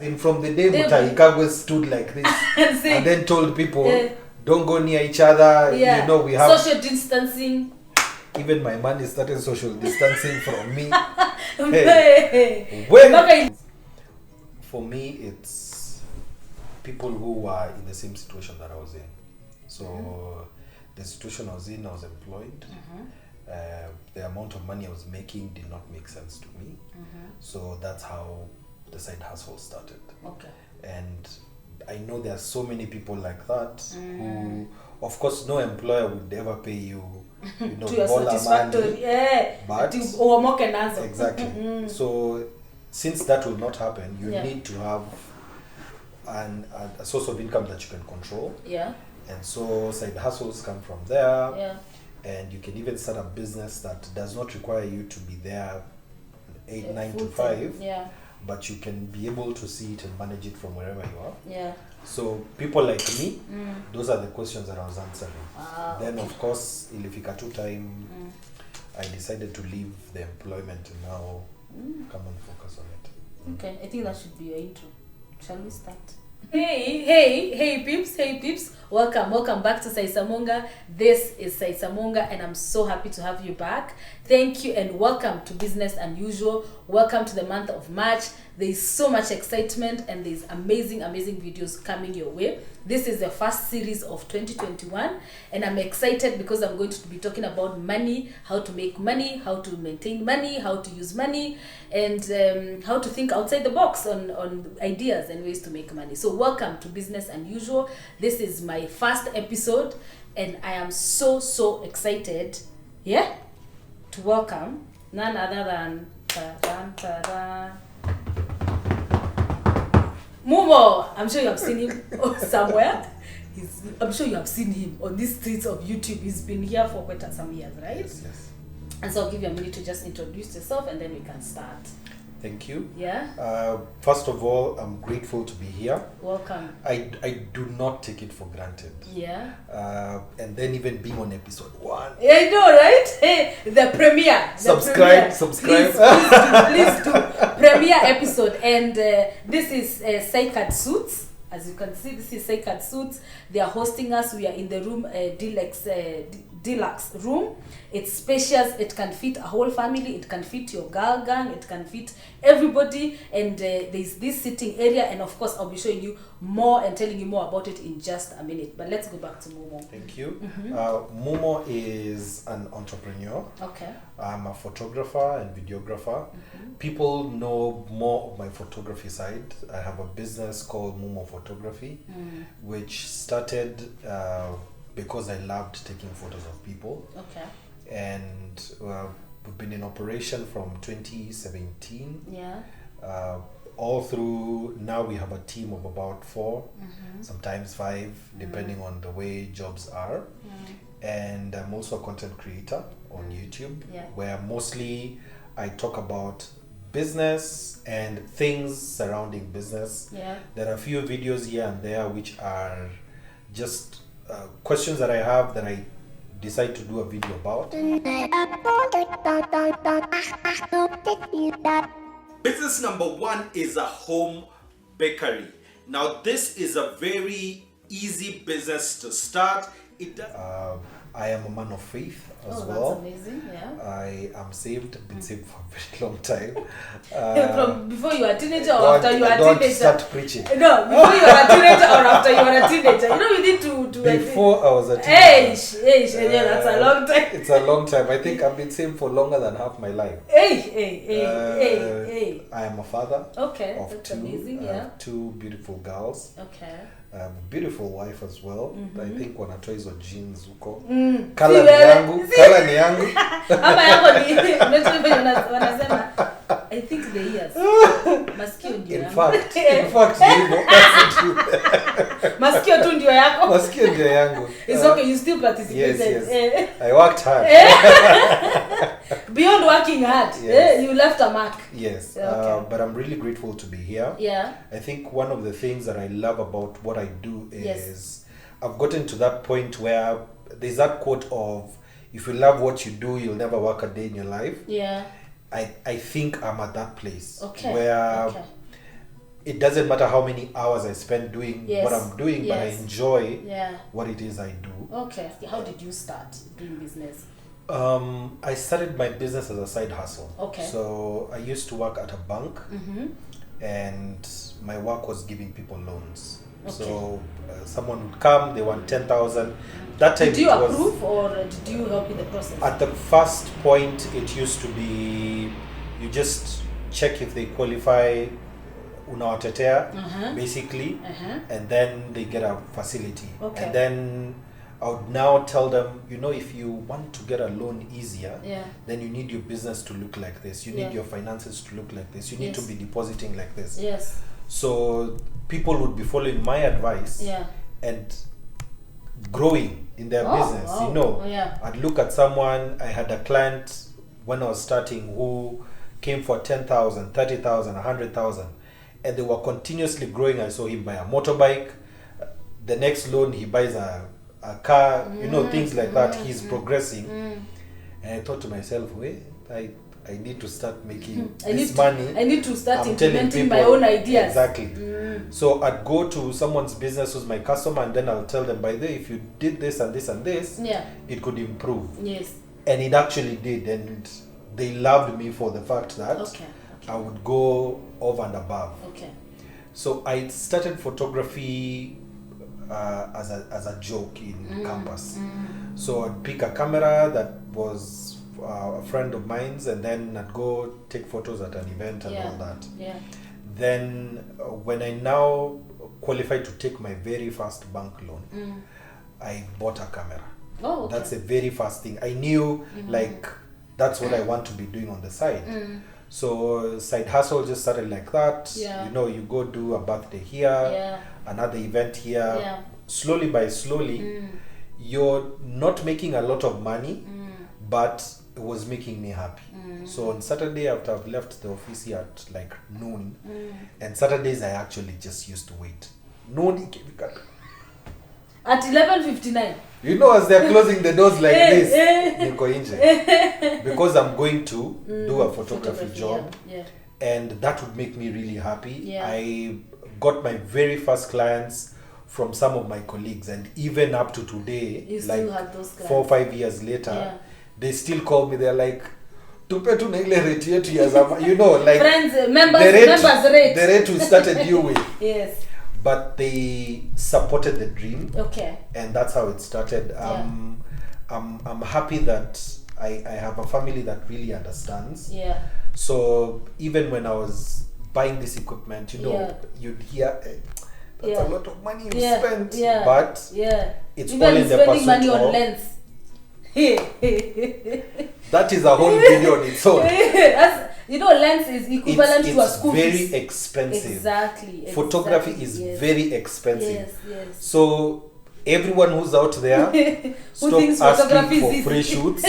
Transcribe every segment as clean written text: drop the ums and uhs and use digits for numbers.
And from the day Mutaikagwe stood like this and then told people, don't go near each other, you know, we have social distancing. Even my man is starting social distancing from me. For me, it's people who are in the same situation that I was in. So the situation I was in, I was employed. The amount of money I was making did not make sense to me. So that's how the side hustle started. And I know there are so many people like that who, of course, no employer would ever pay you, you know, to your satisfactory, but exactly. So since that will not happen, you need to have a source of income that you can control. And so side hustles come from there. And you can even start a business that does not require you to be there 9 to 5. But you can be able to see it and manage it from wherever you are. So people like me, those are the questions that I was answering. Then of course, ilifika tu time, I decided to leave the employment and now come and focus on it. Okay, I think that should be your intro. Shall we start? Hey peeps, welcome back to SAISA MUNGA. This is SAISA MUNGA and I'm so happy to have you back. Thank you and welcome to Business Unusual. Welcome to the month of March. There is so much excitement and there's amazing videos coming your way. This is the first series of 2021 and I'm excited because I'm going to be talking about money, how to make money, how to maintain money, how to use money, and how to think outside the box on ideas and ways to make money. So welcome to Business Unusual. This is my first episode and I am so excited to welcome none other than Mumo. I'm sure you have seen him somewhere. I'm sure you have seen him on these streets of YouTube. He's been here for quite some years, right? Yes. And so I'll give you a minute to just introduce yourself and then we can start. Thank you. Yeah. First of all, I'm grateful to be here. Welcome. I do not take it for granted. Yeah. And then even being on episode 1. I know, right? Hey, the premiere. Subscribe. Please do. Premiere episode. And this is SAICAD Suits. As you can see, this is SAICAD Suits. They are hosting us. We are in the room, deluxe room. It's spacious. It can fit a whole family. It can fit your girl gang. It can fit everybody. And there's this sitting area. And of course, I'll be showing you more and telling you more about it in just a minute. But let's go back to Mumo. Thank you. Mumo is an entrepreneur. Okay. I'm a photographer and videographer. People know more of my photography side. I have a business called Mumo Photography, which started because I loved taking photos of people. Okay. And we've been in operation from 2017. Yeah. All through now we have a team of about 4, sometimes 5, depending on the way jobs are. And I'm also a content creator on YouTube, where mostly I talk about business and things surrounding business. There are a few videos here and there which are just questions that I have that I decide to do a video about. Business number 1 is a home bakery. Now this is a very easy business to start. I am a man of faith as That's well. amazing, yeah. I am saved, been saved for a very long time. From before you were a teenager or after you were a don't teenager? Start preaching. No, before you were a teenager or after you were a teenager. You know, you need to before I was a teenager. Yeah, that's a long time. It's a long time. I think I've been saved for longer than half my life. I am a father of that's 2. amazing, I have 2 beautiful girls. Okay. A beautiful wife as well. I think wanatoa hizo jeans huko. Kala Kala ni yangu. Ama yako ni wanasema I think the ears. Masikio ndio yangu. In fact ndivyo. Masikio tu ndio yako. Masikio ndio yangu. It's okay, you still participated. Yes. I worked hard. Beyond working hard, you left a mark. Yes, but I'm really grateful to be here. Yeah. I think one of the things that I love about what I do is I've gotten to that point where there's that quote of, if you love what you do, you'll never work a day in your life. Yeah. I think I'm at that place where it doesn't matter how many hours I spend doing what I'm doing, but I enjoy what it is I do. Okay. How did you start doing business? I started my business as a side hustle. Okay. So I used to work at a bank, and my work was giving people loans. Okay. So someone would come, they want 10,000. That time did you approve or did you help in the process? At the first point, it used to be you just check if they qualify, unawatetea, basically, and then they get a facility. Okay. And then I would now tell them, you know, if you want to get a loan easier, then you need your business to look like this. You need your finances to look like this. You need to be depositing like this. Yes. So people would be following my advice and growing in their business. You know, I'd look at someone. I had a client when I was starting who came for 10,000, 30,000, 100,000, and they were continuously growing. I saw him buy a motorbike. The next loan he buys a car, you know, things like that. He's progressing. And I thought to myself, wait, I need to start making money. I need to start implementing my own ideas. Exactly. So I'd go to someone's business who's my customer, and then I'll tell them, by the way, if you did this and this and this, it could improve. Yes. And it actually did, and they loved me for the fact that I would go over and above. Okay. So I started photography as a joke in campus. So I'd pick a camera that was a friend of mine's, and then I'd go take photos at an event and all that. Then when I now qualified to take my very first bank loan, I bought a camera. That's the very first thing. I knew like that's what I want to be doing on the side. So side hustle just started like that. You know, you go do a birthday here, another event here. Slowly by slowly, you're not making a lot of money, but it was making me happy. So on Saturday, after I've left the office here at like noon, and Saturdays I actually just used to wait. Noon at 11:59. You know, as they're closing the doors like this, niko nje, because I'm going to do a photography job, and that would make me really happy. I got my very first clients from some of my colleagues, and even up to today, you like still have those 4 or 5 years later, they still call me. They're like, tupe tu na ile rate yetu ya zama, you know, like friends, members rate. The rate we started you with. Yes. But they supported the dream. Okay. And that's how it started. I'm happy that I have a family that really understands. Yeah. So even when I was buying this equipment, you know, you'd hear that's a lot of money you spent. Yeah. But it's even all in the pursuit money on lens. That is a whole video on its own. You know, lens is equivalent to a school fees. It's very expensive. Exactly. Photography is very expensive. Yes. So everyone who's out there, stop asking for free shoots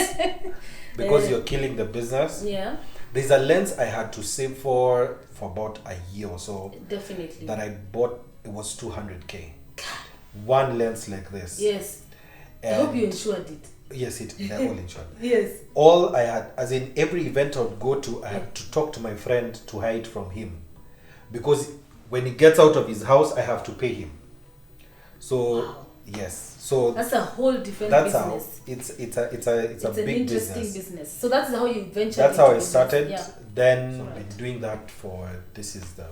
because you're killing the business. Yeah. There's a lens I had to save for about a year or so. Definitely. That I bought. It was 200K. One lens like this. Yes. And I hope you insured it. Yes, they're all insured. Yes. All I had, as in every event I would go to, I had to talk to my friend to hide from him. Because when he gets out of his house, I have to pay him. So, yes. So that's a whole different business. It's a big interesting business. So that's how you ventured. That's how I started. Yeah. Then been doing that for, this is the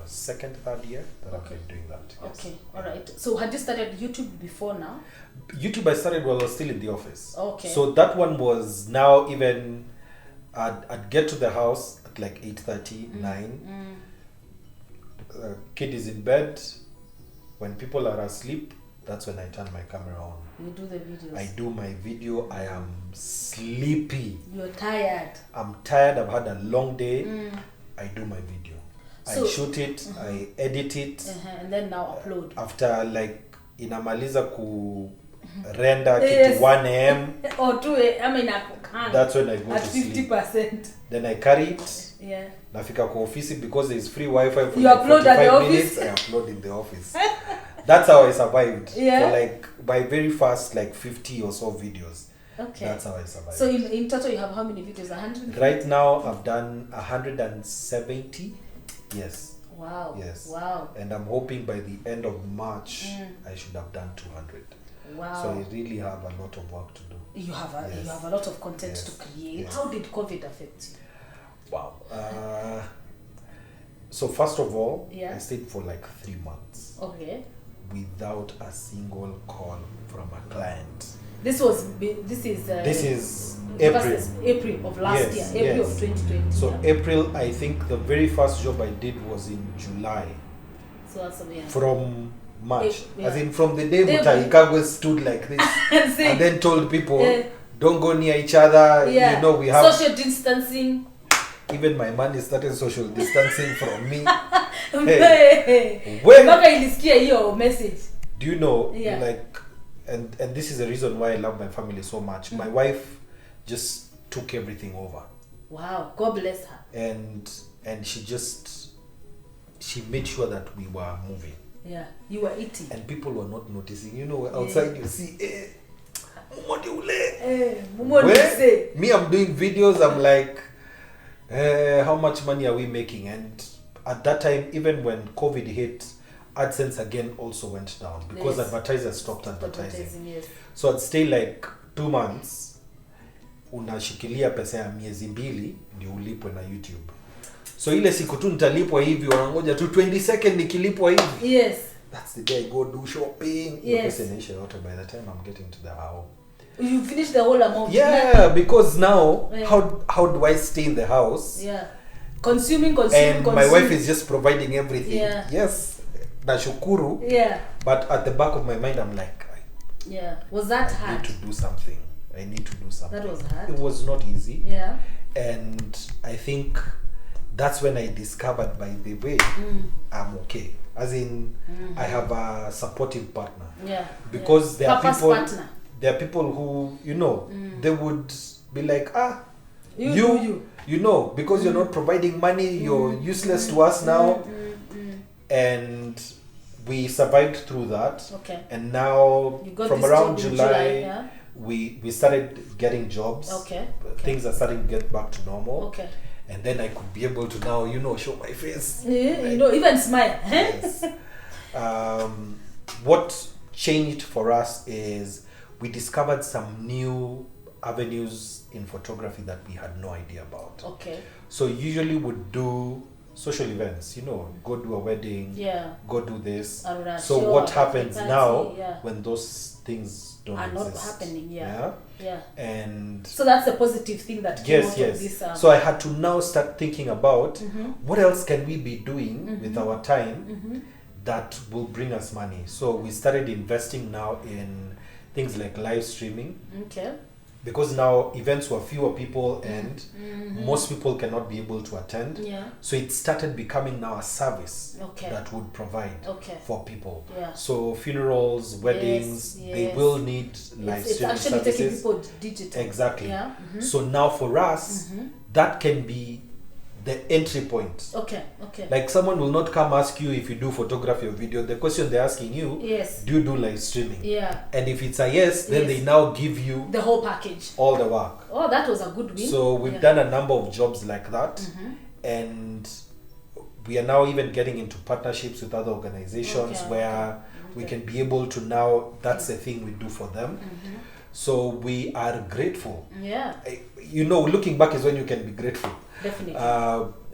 third year that I've been doing that. Yes. Okay, all right. So had you started YouTube before now? YouTube I started while I was still in the office. Okay. So that one was now even, I'd get to the house at like 8:30, 9. Kid is in bed. When people are asleep, that's when I turn my camera on. You do the videos. I do my video. I am sleepy. You're tired. I'm tired. I've had a long day. I do my video. So, I shoot it. I edit it. And then now upload. After like inamaliza ku render kitu 1 a.m. or 2 a.m. That's when I go at to sleep. 50%. Then I carry it. Yeah. Nafika kwa office because there's free Wi-Fi for you like upload 45 at the minutes. Office. I upload in the office. That's how I survived. For like my very first like 50 or so videos. Okay. That's how I survived. So in total you have how many videos? 100? Right now I've done 170. Yes. Wow. Yes. Wow. And I'm hoping by the end of March, I should have done 200. Wow. So I really have a lot of work to do. You have a Yes. you have a lot of content Yes. to create. Yes. How did COVID affect you? Wow. So first of all, Yeah. I stayed for like 3 months Okay. without a single call from a client. This is This is April. versus April of last Yes, year, April yes. of 2020. So yeah. April, I think the very first job I did was in July. So that's yeah. From March. Yeah. As in from the day They- Mutaikawa stood like this See, and then told people, Yeah. don't go near each other. yeah. You know, we have... social distancing. Even my money started social distancing from me. Hey. When... Mpaka ilisikia hiyo message. Do you know, Yeah. like, and this is the reason why I love my family so much. My wife just took everything over. Wow, God bless her. And she made sure that we were moving. Yeah, you were eating. And people were not noticing. You know, outside you see, Mumo de ule. Mumo Where? say. Me, I'm doing videos, I'm like, how much money are we making? And at that time, even when COVID hit, AdSense again also went down because Yes. advertisers stopped advertising. Yes. So I'd stay like 2 months, unashikilia pesa ya miezi mbili ndio ulipwe na YouTube. So ile siku tu nitalipwa hivi, wanangoja tu 20 second nikilipwa hivi. Yes. That's the day I go do shopping. Yes. Pesa inaisha yote by the time I'm getting to the house. You finish the whole amount. Yeah, because now Yeah. how do I stay in the house? Yeah. Consuming. And my wife is just providing everything. Yeah. Yes, nashukuru. Yeah. But at the back of my mind, I'm like, Yeah. Was that I hard? need to do something. I need to do something. That was hard. It was not easy. Yeah. And I think that's when I discovered, by the way, I'm okay. As in, I have a supportive partner. Yeah. Because there are Papa's people. partner. There are people who, you know, they would be like, you know, because you're not providing money, you're useless to us now. And we survived through that. Okay. And now, You got from this around job in July, yeah? we started getting jobs. Okay. Things are starting to get back to normal. Okay. And then I could be able to now, you know, show my face. Yeah, you know, even smile. Yes. What changed for us is we discovered some new avenues in photography that we had no idea about. Okay. So usually would do social events, you know, go do a wedding, Yeah. go do this. Or So show, what a happens party, now yeah. when those things don't Are not exist? happening, yeah. Yeah. And So that's the positive thing that came yes, out yes. of this. So I had to now start thinking about what else can we be doing with our time that will bring us money. So we started investing now in things like live streaming, Okay. because now events were fewer people and most people cannot be able to attend. Yeah. So it started becoming now a service Okay. that would provide Okay. for people. Yeah. So funerals, weddings, they yes. will need live It's streaming actually taking services. people digital. Exactly. Yeah. So now for us, that can be the entry point. Okay. Okay. Like someone will not come ask you if you do photography or video. The question they're asking you, Yes. do you do live streaming? Yeah. And if it's a yes, then Yes. they now give you The whole package. all the work. Oh, that was a good win. So we've Yeah. done a number of jobs like that. And we are now even getting into partnerships with other organizations Okay, where we can be able to now, that's the thing we do for them. So we are grateful. Yeah. You know, looking back is when you can be grateful. Definitely.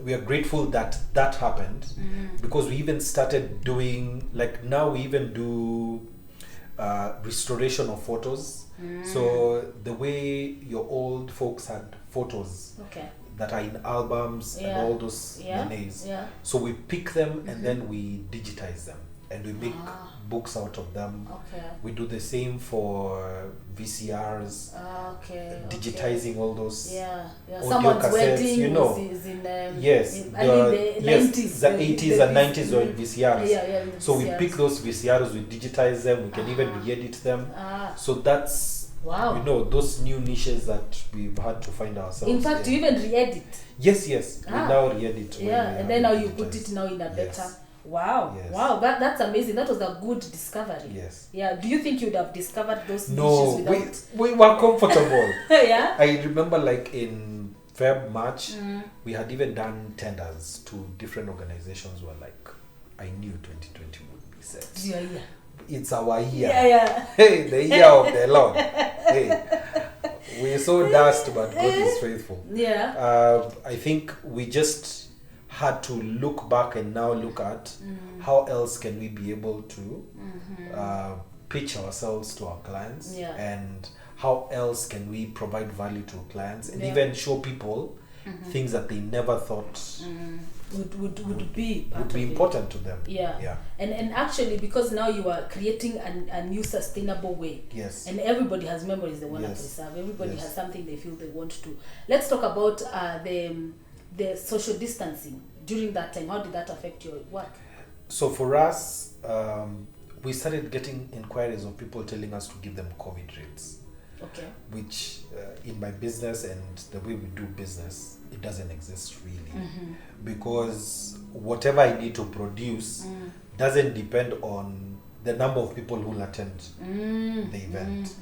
We are grateful that that happened, because we even started doing, like now we even do restoration of photos. So the way your old folks had photos Okay. that are in albums Yeah. and all those Yeah. monies. Yeah. So we pick them and then we digitize them and we make Ah. books out of them. Okay. We do the same for VCRs, Okay. digitizing all those. Yeah. Yeah. audio Someone's cassettes, wedding you know. is in Yes, in the, early yes, 90s. the 80s and 90s were in VCRs. Yeah. So we VCRs. pick those VCRs, we digitize them, we can even re-edit them. So that's, Wow. you know, those new niches that we've had to find ourselves. In fact, you even re-edit. Yes, we Ah. now re-edit. when Yeah, we and then now you digitize. put it now in a better. Yes. Wow. Yes. Wow. That's amazing. That was a good discovery. Yes. Yeah. Do you think you'd have discovered those No, niches without? we were comfortable. Yeah. I remember like in Feb, March, we had even done tenders to different organizations who were like, I knew 2020 would be set. Yeah. It's our year. Yeah. Hey, the year of the Lord. Hey, we saw dust, but God is faithful. Yeah. I think we just had to look back and now look at how else can we be able to pitch ourselves to our clients, and how else can we provide value to clients, and even show people things that they never thought would be important to them. Yeah. And actually, because now you are creating a new sustainable way. Yes. And everybody has memories they want to preserve. Everybody has something they feel they want to. Let's talk about the social distancing during that time. How did that affect your work? So for us, we started getting inquiries of people telling us to give them COVID rates. Okay. Which in my business and the way we do business, it doesn't exist really, because whatever I need to produce doesn't depend on the number of people who will attend the event.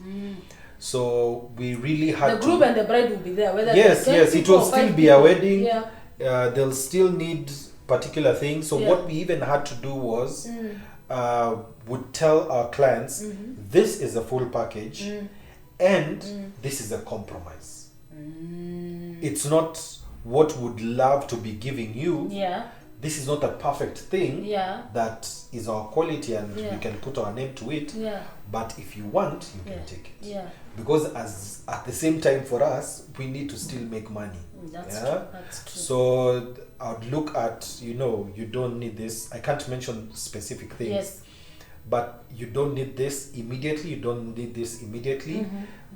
So we really had the groom and the bride will be there. Whether yes, it will still be a wedding. Yeah. They'll still need particular things. So what we even had to do was would tell our clients, this is a full package. And this is a compromise. It's not what would love to be giving you. Yeah. This is not a perfect thing that is our quality and we can put our name to it. Yeah. But if you want, you can take it. Yeah. Because as at the same time for us, we need to still make money. That's true. That's true. So I would look at, you don't need this. I can't mention specific things. Yes. But you don't need this immediately, you don't need this immediately.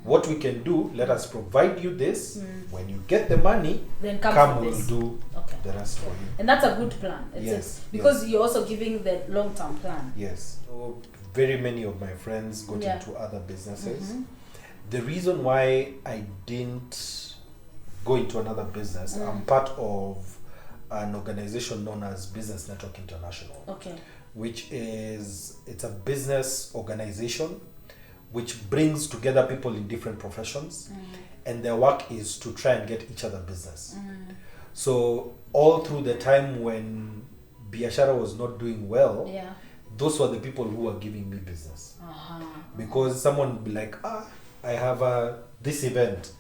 What we can do, let us provide you this. When you get the money, then we'll do the rest for you. And that's a good plan. Because you're also giving the long-term plan. Yes. So very many of my friends got into other businesses. The reason why I didn't go into another business, I'm part of an organization known as Business Network International. Okay. Which is, it's a business organization which brings together people in different professions, and their work is to try and get each other business. So all through the time when Biashara was not doing well, those were the people who were giving me business. Because someone would be like, I have this event,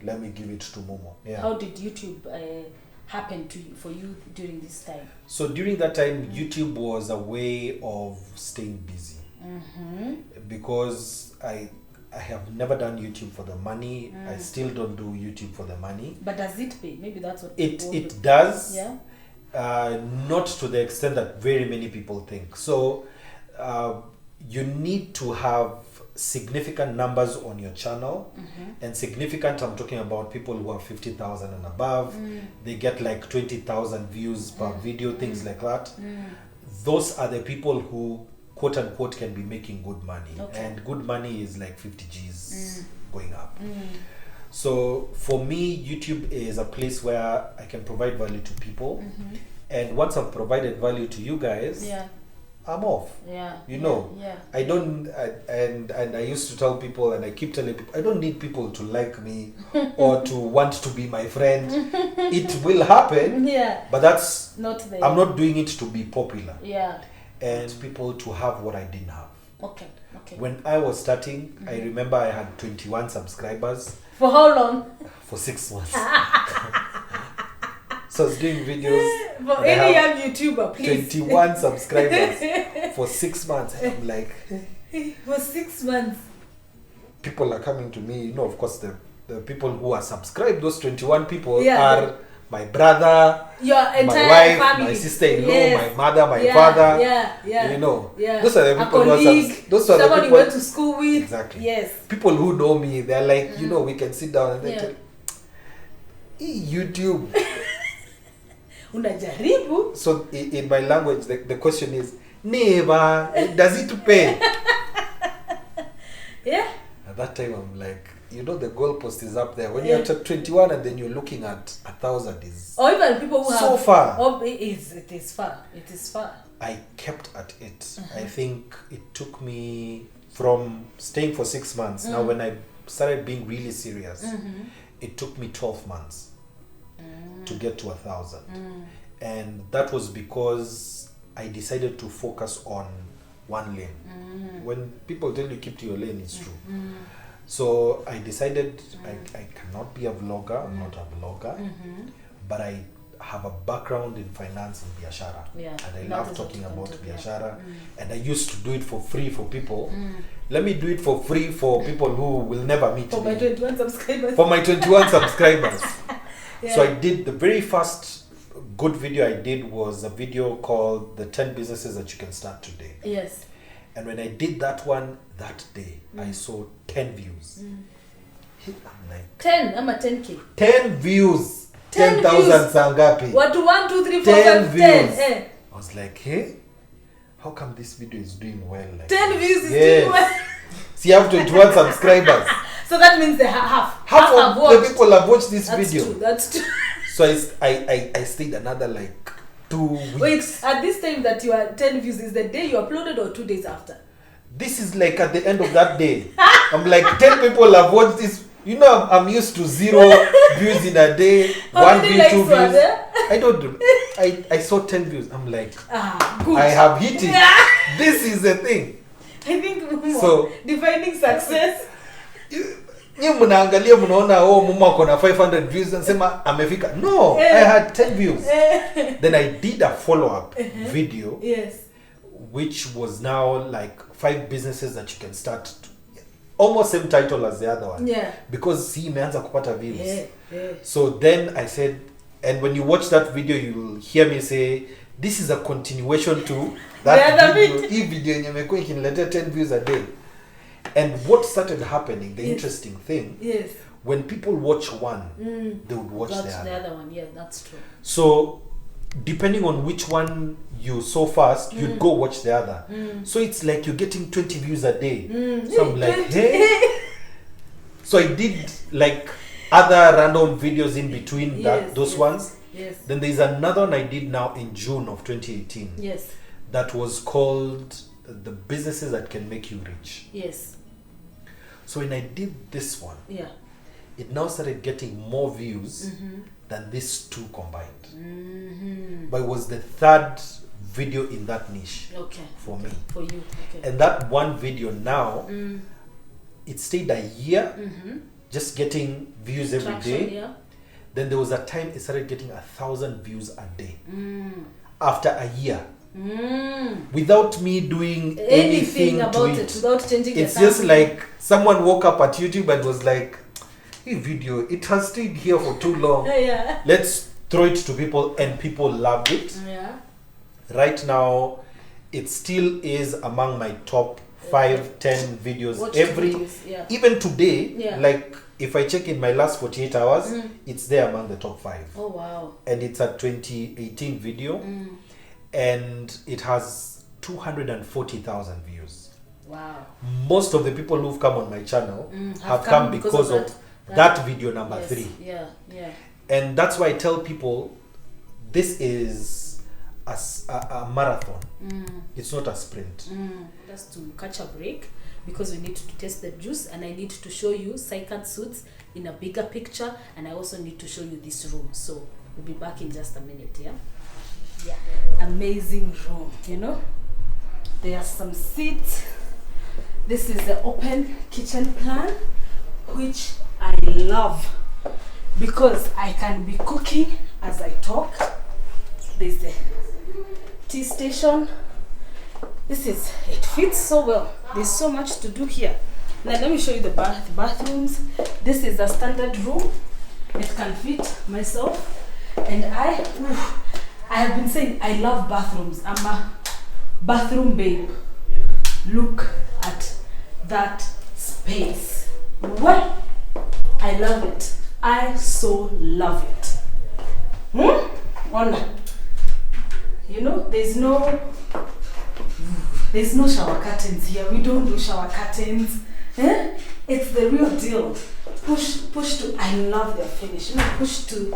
let me give it to Mumo. How did YouTube happen for you during this time? So during that time, YouTube was a way of staying busy. Because I have never done YouTube for the money. I still don't do YouTube for the money. But does it pay? Maybe that's what it does. Yeah. Not to the extent that very many people think. So you need to have significant numbers on your channel, and significant, I'm talking about people who are 50,000 and above. They get like 20,000 views per video, things like that. Those are the people who quote unquote can be making good money, and good money is like 50 G's going up. So for me, YouTube is a place where I can provide value to people, and once I've provided value to you guys, I'm off. I don't, and I used to tell people, and I keep telling people, I don't need people to like me or to want to be my friend. It will happen, but that's not there. I'm not doing it to be popular. And people to have what I didn't have. Okay. When I was starting, I remember I had 21 subscribers. For how long? For 6 months. So I was doing videos. For any young YouTuber, please. 21 subscribers for 6 months. And I'm like, for 6 months. People are coming to me. Of course, the people who are subscribed, those 21 people are my brother, your entire my wife, family. my sister-in-law, my mother, my father. Those are the people who are those are someone the people you went to school with. Exactly. Yes. People who know me, they're like, we can sit down and they tell YouTube. Unajaribu. So in my language, the question is, never. Does it pay? At that time, I'm like, the goalpost is up there. When you're at 21 and then you're looking at 1,000 is... Or even people who so far. It is far. It is far. I kept at it. I think it took me from staying for 6 months. Now, when I started being really serious, it took me 12 months to get to 1,000. And that was because I decided to focus on one lane. When people tell you keep to your lane, it's true. So I decided I cannot be a vlogger, I'm not a vlogger, but I have a background in finance and biashara. And I love talking about biashara. And I used to do it for free for people. Let me do it for free for people who will never meet For me. my 21 subscribers. For my 21 subscribers. So I did, the very first good video I did was a video called The 10 Businesses That You Can Start Today. Yes. And when I did that one that day, I saw 10 views. I'm like, 10, I'm a 10K. 10 views. 10 10,000 sangapi. What, 1, 2, 3, 4, 10 5, views. 10. I was like, hey, how come this video is doing well? Like 10 this? views is doing well. See, you have 21 subscribers. So that means they half Half have of watched. the people have watched this That's video. true, that's true. So I stayed another like 2 weeks. Wait, at this time that you are 10 views, is the day you uploaded or 2 days after? This is like at the end of that day. I'm like 10 people have watched this. You know, I'm used to 0 views in a day. How 1 many view, 2 likes were views. there? I don't. I saw 10 views. I'm like, Good. I have hit it. This is the thing. I think So defining success. Nyie mnaangalia mnaona Mumo ako na 500 views and sema amefika. No, I had 10 views. Then I did a follow-up video. Yes. Which was now like 5 businesses that you can start. Almost same title as the other one. Yeah. Because see imeanza kupata views. Yeah. So then I said, and when you watch that video, you'll hear me say, this is a continuation to that The other video. bit. Hii video yenye imekuwa ikiniletea 10 views a day. And what started happening, the interesting thing, when people watch one, they would watch the other one. Yeah, that's true. So depending on which one you saw first, you'd go watch the other. So it's like you're getting 20 views a day. So I'm like, hey. So I did like other random videos in between those ones. Yes. Then there's another one I did now in June of 2018. Yes. That was called The Businesses That Can Make You Rich. Yes. So when I did this one, it now started getting more views than these 2 combined. But it was the 3rd video in that niche for me. For you. Okay. And that one video now, it stayed a year just getting views every day. Yeah. Then there was a time it started getting 1,000 views a day. After a year. Without me doing anything about to it, without changing it's just like someone woke up at YouTube and was like, hey, video, it has stayed here for too long. Let's throw it to people, and people loved it. Right now, it still is among my top 5-10 videos even today. Like if I check in my last 48 hours, it's there among the top 5. Oh wow. And it's a 2018 video. And it has 240,000 views. Wow. Most of the people who've come on my channel have come because of that video number 3. Yeah. And that's why I tell people this is a marathon. It's not a sprint. Just to catch a break, because we need to test the juice, and I need to show you SAISA suits in a bigger picture, and I also need to show you this room. So we'll be back in just a minute. Yeah, amazing room. You know, there are some seats. This is the open kitchen plan, which I love because I can be cooking as I talk. There's the tea station. It fits so well. There's so much to do here. Now let me show you the bathrooms. This is a standard room. It can fit myself, and I have been saying I love bathrooms. I'm a bathroom babe. Look at that space. What? I love it. I so love it. Honor. You know, there's no shower curtains here. We don't do shower curtains. It's the real deal. Push to, I love the finish. Push to,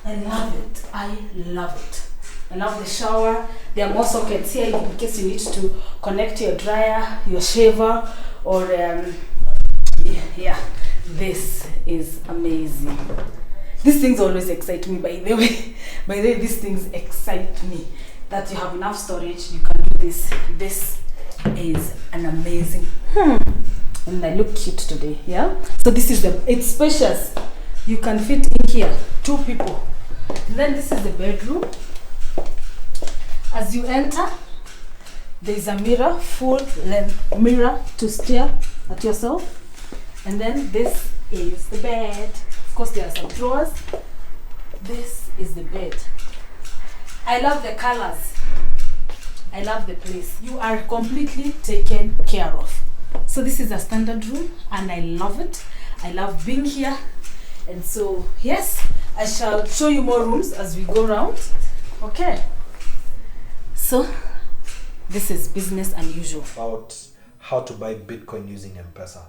I love it. I love the shower. There are more sockets here in case you need to connect your dryer, your shaver, or this is amazing. These things always excite me, by the way. By the way, these things excite me. That you have enough storage, you can do this. This is an amazing. And I look cute today, yeah? So this is it's spacious. You can fit in here 2 people. And then this is the bedroom. As you enter, there is a mirror, full length mirror to stare at yourself. And then this is the bed. Of course, there are some drawers. This is the bed. I love the colors. I love the place. You are completely taken care of. So this is a standard room and I love it. I love being here. And so, yes, I shall show you more rooms as we go around. Okay. So, this is business unusual. About how to buy Bitcoin using M-Pesa.